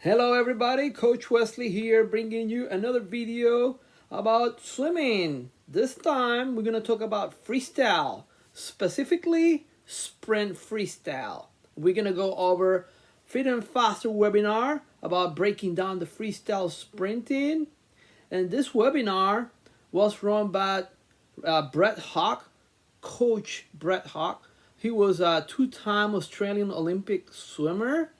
Hello everybody, Coach Wesley here bringing you another video about swimming. This time we're going to talk about freestyle, specifically Sprint Freestyle. We're going to go over Fit and Faster webinar about breaking down the freestyle sprinting. And this webinar was run by Brett Hawke, Coach Brett Hawke. He was a two-time Australian Olympic swimmer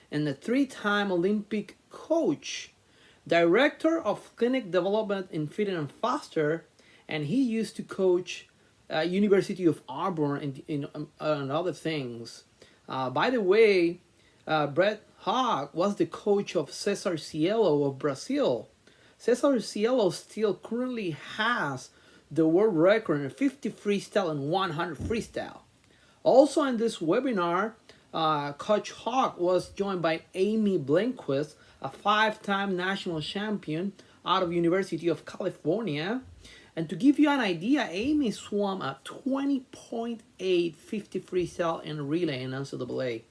and a three-time Olympic coach, director of clinic development in Fit and Faster, and he used to coach University of Auburn and other things. By the way, Brett Hawke was the coach of Cesar Cielo of Brazil. Cesar Cielo still currently has the world record in 50 freestyle and 100 freestyle. Also in this webinar, Coach Hawke was joined by Amy BILQUIST, a five-time national champion out of University of California. And to give you an idea, Amy swam a 20.8 50 freestyle and relay in NCAA.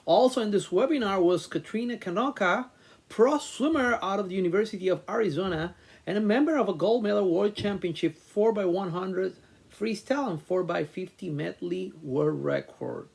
Also in this webinar was Katrina Kanopka, pro swimmer out of the University of Arizona and a member of a gold medal world championship 4x100 freestyle and 4x50 medley world record.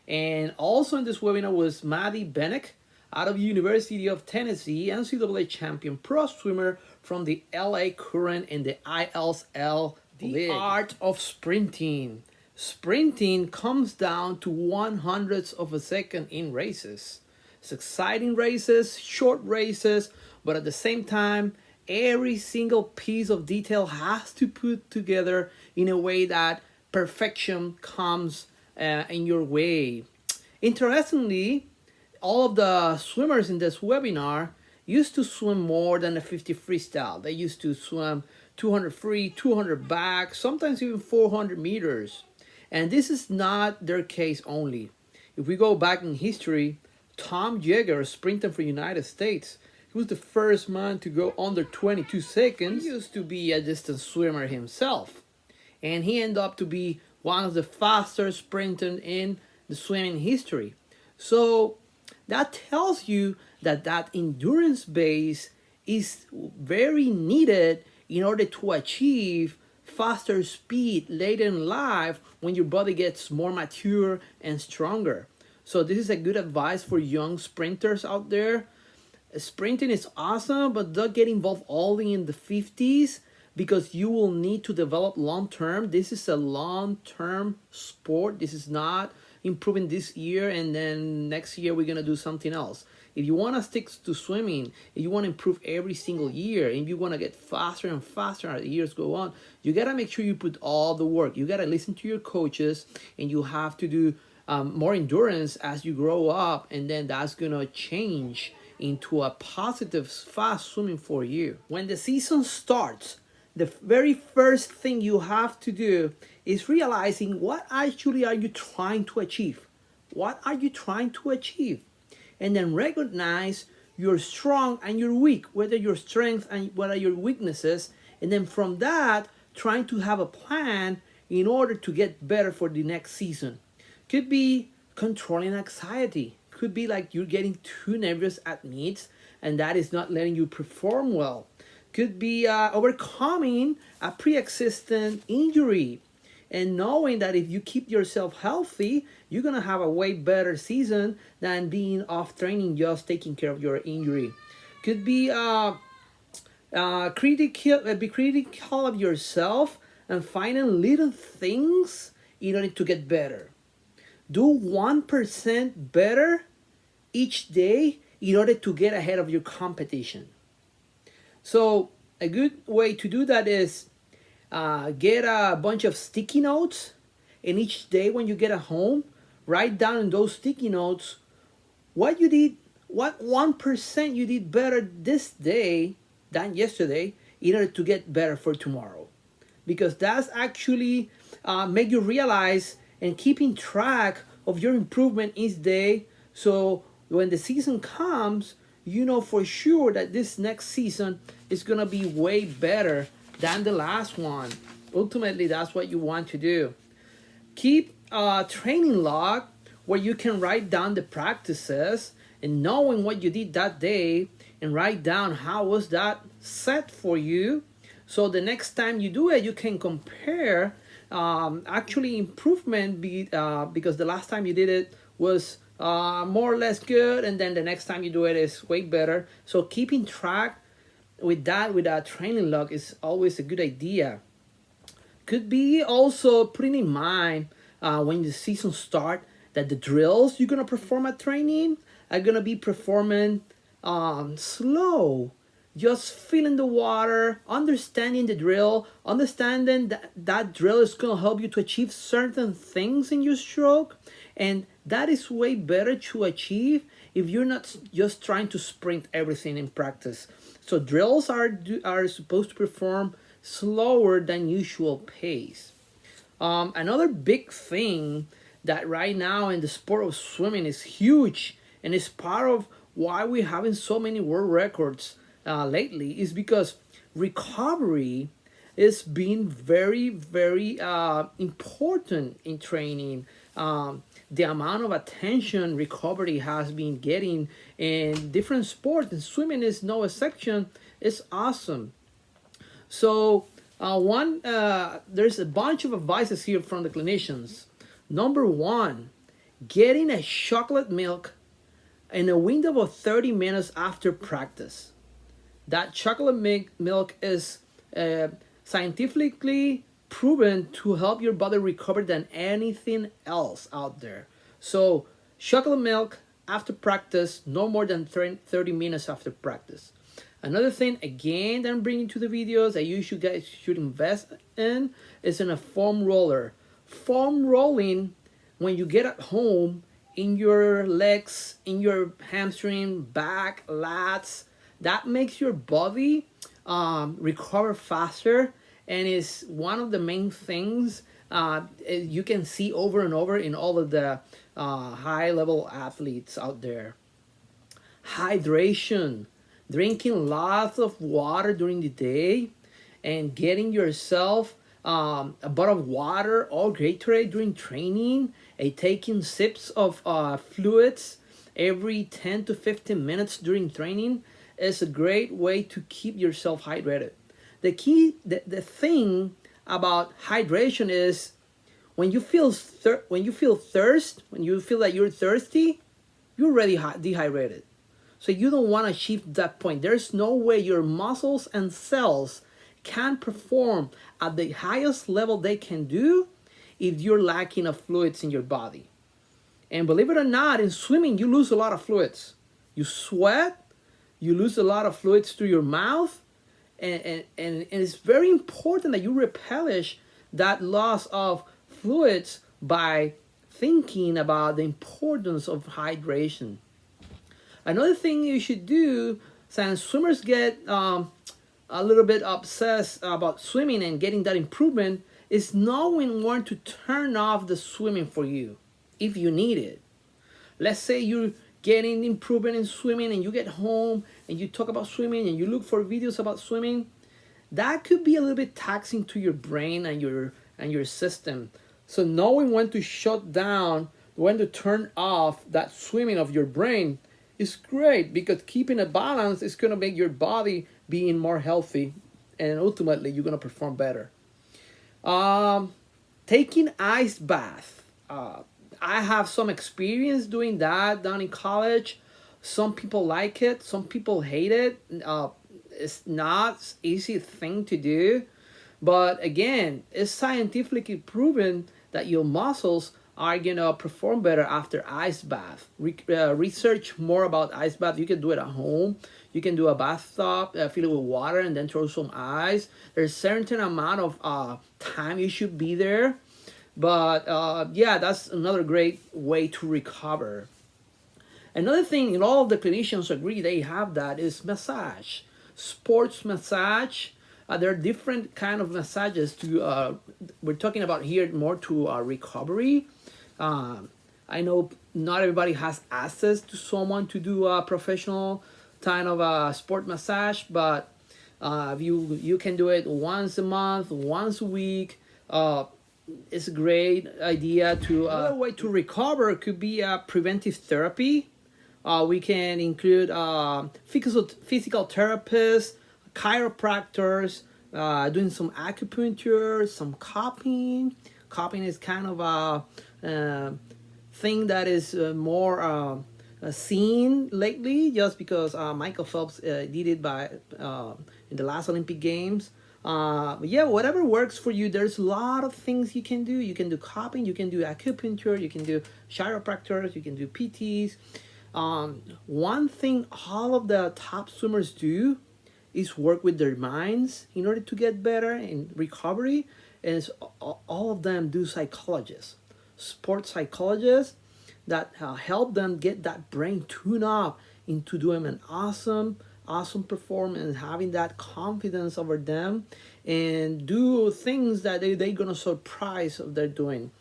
And also in this webinar was MADDY BANIC out of the University of Tennessee, NCAA champion pro swimmer from the LA Current and the ISL League. The art of sprinting. Sprinting comes down to 1/100th of a second in races. It's exciting races, short races, but at the same time, every single piece of detail has to put together in a way that perfection comes in your way. Interestingly, all of the swimmers in this webinar used to swim more than a 50 freestyle. They used to swim 200 free, 200 back, sometimes even 400 meters. And this is not their case only. If we go back in history, Tom Yeager, a sprinter for the United States, he was the first man to go under 22 seconds. He used to be a distance swimmer himself. And he ended up to be one of the fastest sprinters in the swimming history. So that tells you that that endurance base is very needed in order to achieve faster speed later in life when your body gets more mature and stronger. So this is a good advice for young sprinters out there. Sprinting is awesome, but don't get involved only in the 50s because you will need to develop long-term. This is a long-term sport. This is not improving this year and then next year we're gonna do something else. If you wanna stick to swimming, if you wanna improve every single year, and you wanna get faster and faster as the years go on, you gotta make sure you put all the work. You gotta listen to your coaches, and you have to do more endurance as you grow up, and then that's gonna change into a positive, fast swimming for you. When the season starts, the very first thing you have to do is realizing what actually are you trying to achieve. What are you trying to achieve? And then recognize your strong and your weak, whether your strengths and what are your weaknesses. And then from that, trying to have a plan in order to get better for the next season. Could be controlling anxiety. Could be like you're getting too nervous at meets and that is not letting you perform well. Could be overcoming a pre-existing injury and knowing that if you keep yourself healthy, you're gonna have a way better season than being off training, just taking care of your injury. Could be critical of yourself and finding little things in order to get better. Do 1% better each day in order to get ahead of your competition. So a good way to do that is get a bunch of sticky notes, and each day when you get at home, write down in those sticky notes what you did, what 1% you did better this day than yesterday in order to get better for tomorrow. Because that's actually make you realize and keeping track of your improvement each day. So when the season comes, you know for sure that this next season is gonna be way better than the last one. Ultimately, that's what you want to do. Keep a training log where you can write down the practices and knowing what you did that day and write down how was that set for you, so the next time you do it you can compare actually improvement because the last time you did it was more or less good, and then the next time you do it is way better. So keeping track with that training log is always a good idea. Could be also putting in mind when the season start that the drills you're gonna perform at training are gonna be performing slow, just feeling the water, understanding the drill, understanding that that drill is gonna help you to achieve certain things in your stroke, and that is way better to achieve if you're not just trying to sprint everything in practice. So drills are supposed to perform slower than usual pace. Another big thing that right now in the sport of swimming is huge, and is part of why we're having so many world records lately, is because recovery is being very, very important in training. The amount of attention recovery has been getting in different sports, and swimming is no exception. It's awesome. So there's a bunch of advices here from the clinicians. Number one, getting a chocolate milk in a window of 30 minutes after practice. That chocolate milk is scientifically proven to help your body recover than anything else out there. So chocolate milk after practice, no more than 30 minutes after practice. Another thing, again, that I'm bringing to the videos that you guys should invest in is in a foam roller. Foam rolling, when you get at home, in your legs, in your hamstring, back, lats, that makes your body recover faster, and is one of the main things you can see over and over in all of the high-level athletes out there. Hydration. Drinking lots of water during the day and getting yourself a bottle of water or Gatorade during training, and taking sips of fluids every 10 to 15 minutes during training is a great way to keep yourself hydrated. The thing about hydration is when you feel thirst, when you feel that you're thirsty, you're already dehydrated. So you don't want to achieve that point. There's no way your muscles and cells can perform at the highest level they can do if you're lacking of fluids in your body. And believe it or not, in swimming, you lose a lot of fluids. You sweat, you lose a lot of fluids through your mouth, and it's very important that you replenish that loss of fluids by thinking about the importance of hydration. Another thing you should do, since swimmers get a little bit obsessed about swimming and getting that improvement, is knowing when to turn off the swimming for you if you need it. Let's say you're getting improvement in swimming and you get home and you talk about swimming and you look for videos about swimming. That could be a little bit taxing to your brain and your system. So knowing when to shut down, when to turn off that swimming of your brain is great, because keeping a balance is going to make your body being more healthy, and ultimately you're going to perform better. Taking ice bath. I have some experience doing that down in college. Some people like it, some people hate it. It's not an easy thing to do, but again, it's scientifically proven that your muscles are gonna perform better after ice bath. Research more about ice bath. You can do it at home. You can do a bathtub, fill it with water, and then throw some ice. There's a certain amount of time you should be there, but yeah, that's another great way to recover. Another thing, and all of the clinicians agree they have that, is massage. Sports massage. There are different kind of massages to. We're talking about here more to recovery. I know not everybody has access to someone to do a professional kind of a sport massage, but you can do it once a month, once a week. It's a great idea to. Another way to recover could be preventive therapy. We can include physical therapists, chiropractors, doing some acupuncture, some cupping. Cupping is kind of a thing that is more seen lately, just because Michael Phelps did it in the last Olympic Games. But yeah, whatever works for you. There's a lot of things you can do. You can do cupping, you can do acupuncture, you can do chiropractors, you can do PTs. One thing all of the top swimmers do is work with their minds in order to get better in recovery. And all of them do psychologists, sports psychologists, that help them get that brain tuned up into doing an awesome performance, having that confidence over them, and do things that they're gonna surprise of they're doing.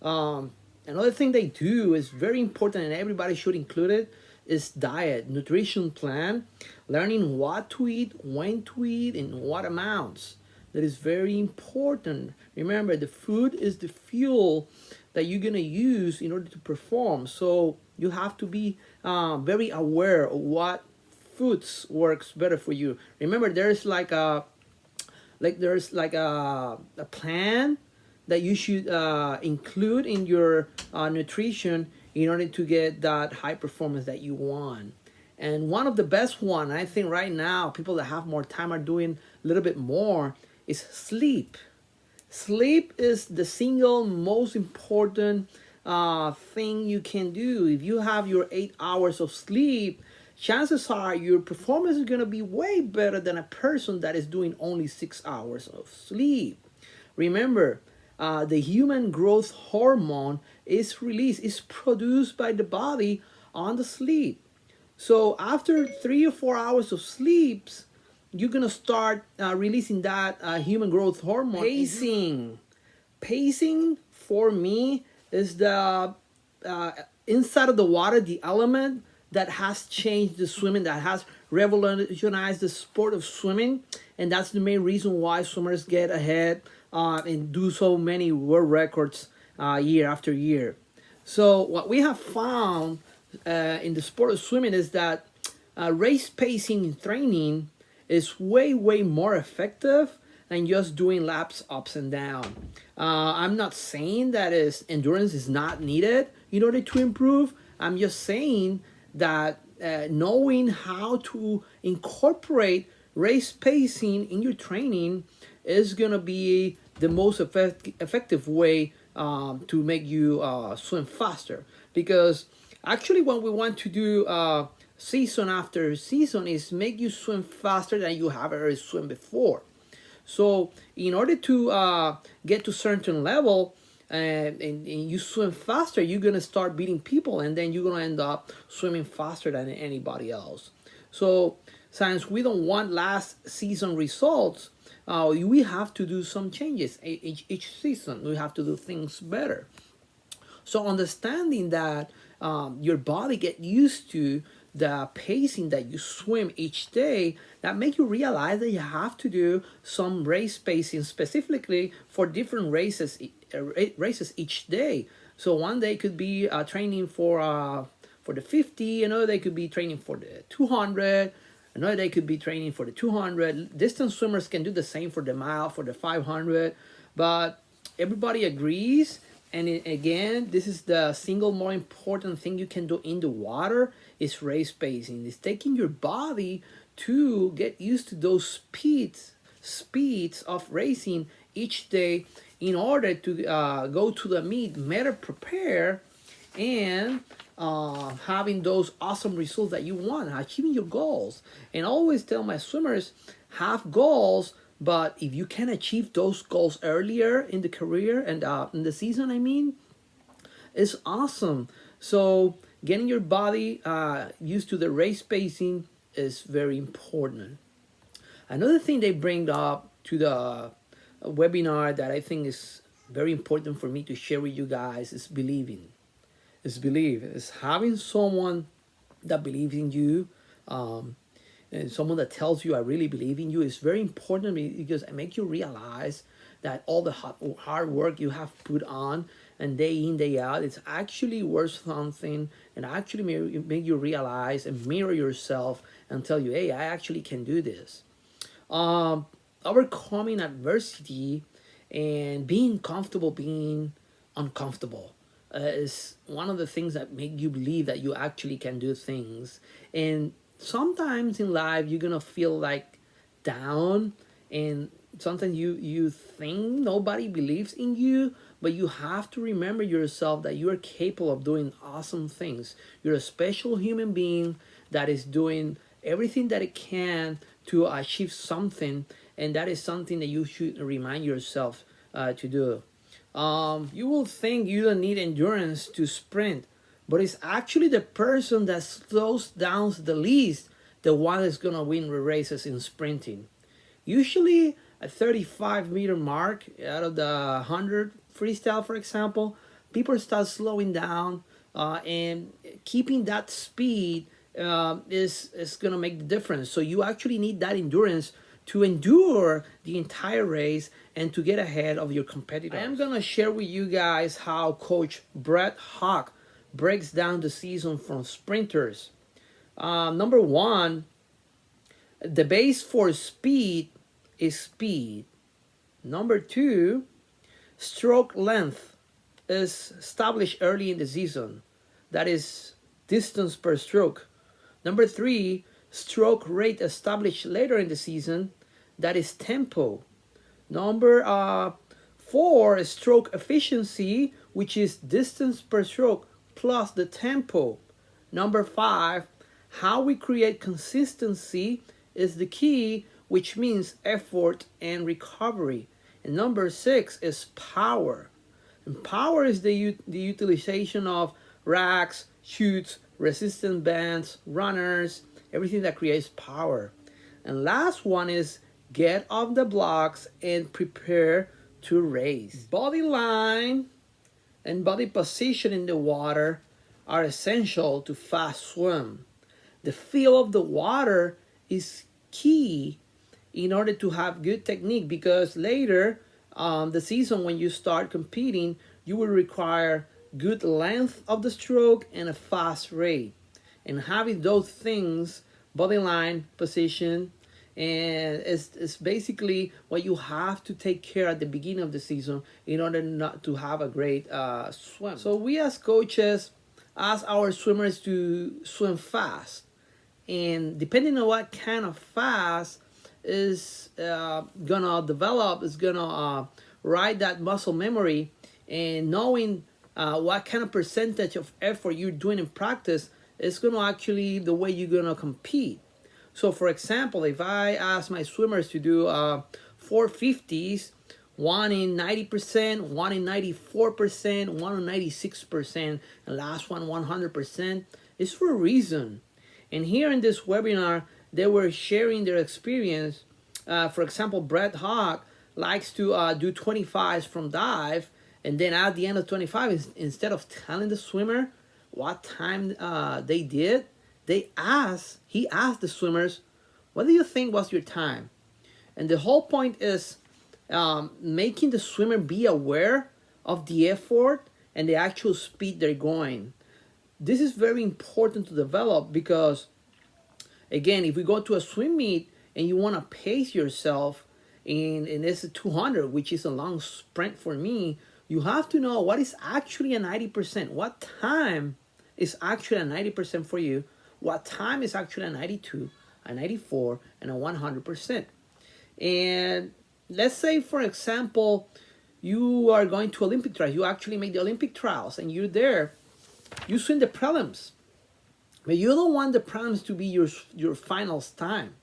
Another thing they do is very important, and everybody should include it, is diet, nutrition plan, learning what to eat, when to eat, and what amounts. That is very important. Remember, the food is the fuel that you're gonna use in order to perform. So you have to be very aware of what foods works better for you. Remember, there's like a plan that you should include in your nutrition in order to get that high performance that you want. And one of the best one, I think right now, people that have more time are doing a little bit more, is sleep. Sleep is the single most important thing you can do. If you have your 8 hours of sleep, chances are your performance is going to be way better than a person that is doing only 6 hours of sleep. Remember, the human growth hormone is produced by the body on the sleep. So after 3 or 4 hours of sleeps, you're gonna start releasing that human growth hormone. Pacing for me is the inside of the water, the element that has changed the swimming, that has revolutionized the sport of swimming, and that's the main reason why swimmers get ahead and do so many world records year after year. So what we have found in the sport of swimming is that race pacing training is way more effective than just doing laps ups and down. I'm not saying that endurance is not needed in order to improve. I'm just saying that knowing how to incorporate race pacing in your training is gonna be the most effective way to make you swim faster. Because actually, what we want to do season after season is make you swim faster than you have ever swum before. So in order to get to certain level and you swim faster, you're gonna start beating people, and then you're gonna end up swimming faster than anybody else. So since we don't want last season results, we have to do some changes each season. We have to do things better. So understanding that your body get used to the pacing that you swim each day, that make you realize that you have to do some race pacing specifically for different races each day. So one day could be training for the 50, another day could be training for the 200, another day could be training for the 200. Distance swimmers can do the same for the mile, for the 500, but everybody agrees. And again, this is the single more important thing you can do in the water, is race pacing. It's taking your body to get used to those speeds of racing each day in order to go to the meet better prepared and having those awesome results that you want, achieving your goals. And I always tell my swimmers, have goals, but if you can achieve those goals earlier in the career and in the season, I mean, it's awesome. So getting your body used to the race pacing is very important. Another thing they bring up to the webinar that I think is very important for me to share with you guys is believing. It's having someone that believes in you, and someone that tells you, I really believe in you, is very important because it makes you realize that all the hard work you have put on and day in, day out, it's actually worth something, and actually make you realize and mirror yourself and tell you, hey, I actually can do this. Overcoming adversity and being comfortable being uncomfortable is one of the things that make you believe that you actually can do things. And sometimes in life you're gonna feel like down, and sometimes you think nobody believes in you, but you have to remember yourself that you are capable of doing awesome things. You're a special human being that is doing everything that it can to achieve something, and that is something that you should remind yourself to do. You will think you don't need endurance to sprint, but it's actually the person that slows down the least, the one that's gonna win the races in sprinting. Usually a 35-meter mark out of the 100 freestyle, for example, people start slowing down, and keeping that speed is gonna make the difference. So you actually need that endurance to endure the entire race and to get ahead of your competitors. I am gonna share with you guys how Coach Brett Hawke breaks down the season from sprinters. Number one, the base for speed is speed. Number two, stroke length is established early in the season. That is distance per stroke. Number three, stroke rate established later in the season. That is tempo. Number four is stroke efficiency, which is distance per stroke plus the tempo. Number five, how we create consistency is the key, which means effort and recovery. And number six is power. And power is the utilization of racks, chutes, resistance bands, runners, everything that creates power. And last one is get off the blocks and prepare to race. Body line and body position in the water are essential to fast swim. The feel of the water is key in order to have good technique, because later the season when you start competing, you will require good length of the stroke and a fast rate. And having those things, body line, position, and it's basically what you have to take care at the beginning of the season in order not to have a great swim. So we as coaches ask our swimmers to swim fast, and depending on what kind of fast is gonna develop, is gonna ride that muscle memory, and knowing what kind of percentage of effort you're doing in practice is gonna actually the way you're gonna compete. So for example, if I ask my swimmers to do 450s, one in 90%, one in 94%, one in 96%, and last one 100%, it's for a reason. And here in this webinar, they were sharing their experience. For example, Brett Hawke likes to do 25s from dive, and then at the end of 25, instead of telling the swimmer what time they did, he asked the swimmers, what do you think was your time? And the whole point is making the swimmer be aware of the effort and the actual speed they're going. This is very important to develop, because again, if we go to a swim meet and you want to pace yourself and it's a 200, which is a long sprint for me, you have to know what is actually a 90%. What time is actually a 90% for you? What time is actually a 92, a 94, and a 100%? And let's say, for example, you are going to Olympic trials. You actually make the Olympic trials and you're there. You swim the prelims, but you don't want the prelims to be your finals time.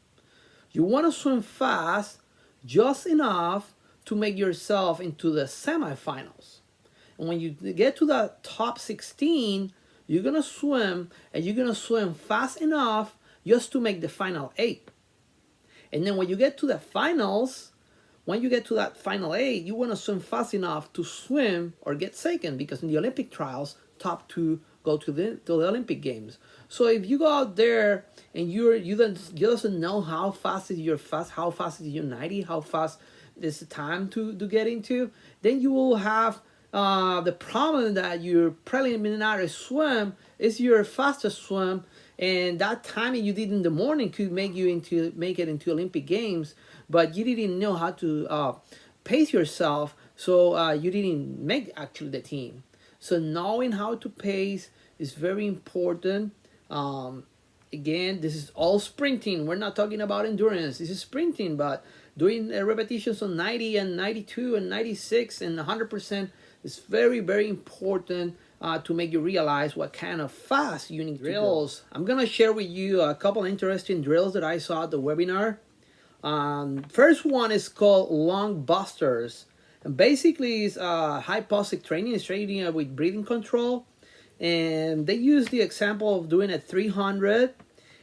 You want to swim fast, just enough to make yourself into the semifinals. And when you get to the top 16, you're going to swim, and you're going to swim fast enough just to make the final 8. And then when you get to the finals, when you get to that final 8, you want to swim fast enough to swim or get second, because in the Olympic trials, top 2 go to the Olympic Games. So if you go out there and you doesn't know how fast is your how fast is your 90, how fast is the time to get into, then you will have the problem that your preliminary swim is your fastest swim, and that timing you did in the morning could make it into Olympic Games, but you didn't know how to pace yourself, so you didn't make actually the team. So knowing how to pace is very important. Again, this is all sprinting. We're not talking about endurance. This is sprinting, but doing repetitions on 90 and 92 and 96 and 100% is very, very important to make you realize what kind of fast you need drills. I'm going to share with you a couple interesting drills that I saw at the webinar. First one is called lung busters. And basically, it's hypoxic training. It's training with breathing control. And they use the example of doing a 300.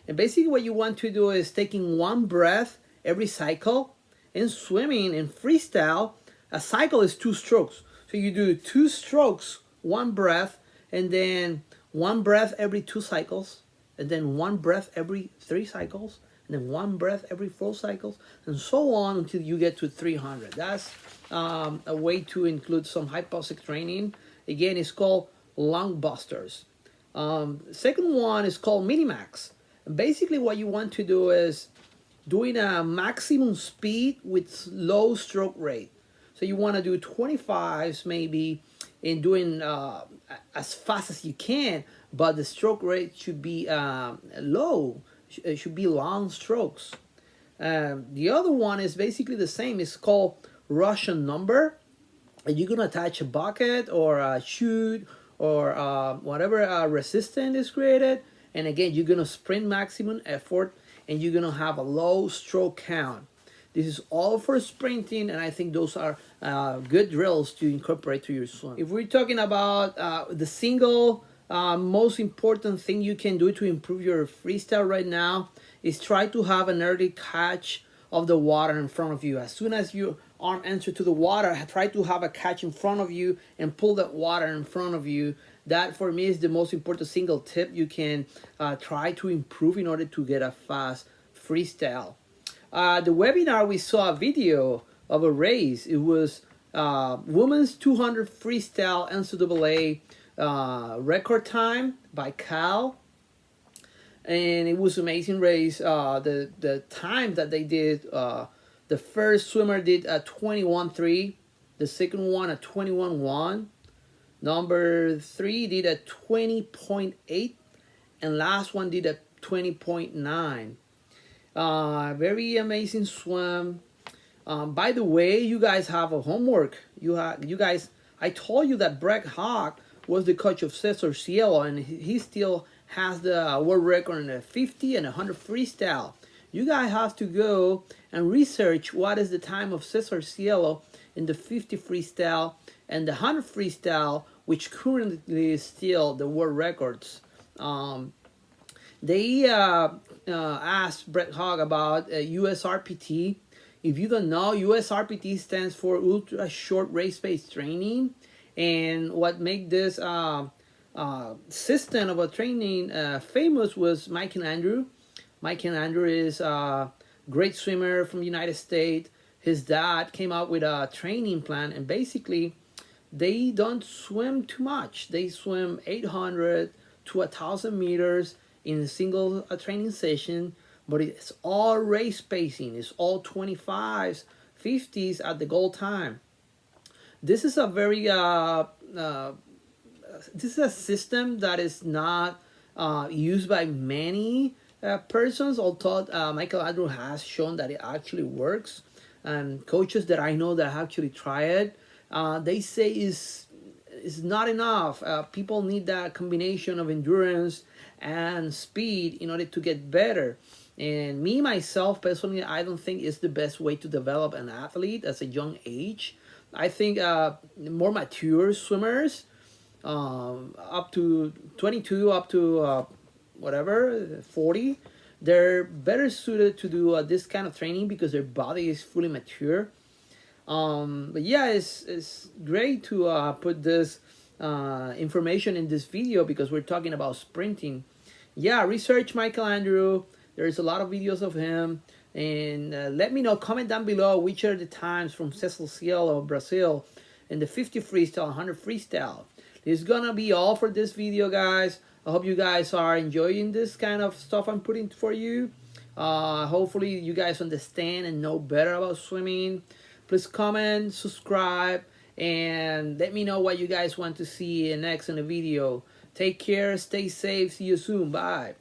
And basically what you want to do is taking one breath every cycle. And swimming in freestyle, a cycle is 2 strokes. So you do 2 strokes, 1 breath, and then 1 breath every 2 cycles, and then 1 breath every 3 cycles, and then 1 breath every 4 cycles, and so on until you get to 300. That's a way to include some hypoxic training. Again, it's called lung busters. Second one is called minimax. And basically what you want to do is doing a maximum speed with low stroke rate. So you want to do 25s maybe, and doing as fast as you can, but the stroke rate should be low. It should be long strokes. The other one is basically the same. It's called Russian number. And you're going to attach a bucket or a chute or whatever resistance is created. And again, you're going to sprint maximum effort, and you're going to have a low stroke count. This is all for sprinting, and I think those are good drills to incorporate to your swim. If we're talking about the single most important thing you can do to improve your freestyle right now is try to have an early catch of the water in front of you. As soon as your arm enters to the water, try to have a catch in front of you and pull that water in front of you. That for me is the most important single tip you can try to improve in order to get a fast freestyle. The webinar, we saw a video of a race. It was women's 200 freestyle NCAA record time by Cal, and it was an amazing race. The time that they did, the first swimmer did a 21.3, the second one a 21.1, number 3 did a 20.8, and last one did a 20.9. Very amazing swim. By the way, you guys have a homework. You guys, I told you that Hawke was the coach of Cesar Cielo, and he still has the world record in the 50 and 100 freestyle. You guys have to go and research what is the time of Cesar Cielo in the 50 freestyle and the 100 freestyle, which currently is still the world records. They asked Hawke about USRPT. If you don't know, USRPT stands for Ultra Short Race Pace Training. And what made this system of a training famous was Mike and Andrew. Mike and Andrew is a great swimmer from the United States. His dad came out with a training plan, and basically they don't swim too much. They swim 800 to 1,000 meters in a single training session, but it's all race pacing. It's all 25s, 50s at the goal time. This is a very this is a system that is not used by many persons, although Michael Andrew has shown that it actually works. And coaches that I know that have actually tried it, they say is not enough. People need that combination of endurance and speed in order to get better. And me, myself, personally, I don't think it's the best way to develop an athlete at a young age. I think more mature swimmers, up to 22, up to whatever, 40, they're better suited to do this kind of training because their body is fully mature. But yeah, it's great to put this information in this video because we're talking about sprinting. Yeah, research Michael Andrew. There's a lot of videos of him. And let me know, comment down below which are the times from Cecil Cielo of Brazil and the 50 freestyle, 100 freestyle. This is gonna be all for this video, guys. I hope you guys are enjoying this kind of stuff I'm putting for you. Hopefully you guys understand and know better about swimming. Please comment, subscribe, and let me know what you guys want to see next in the video. Take care, stay safe, see you soon, bye.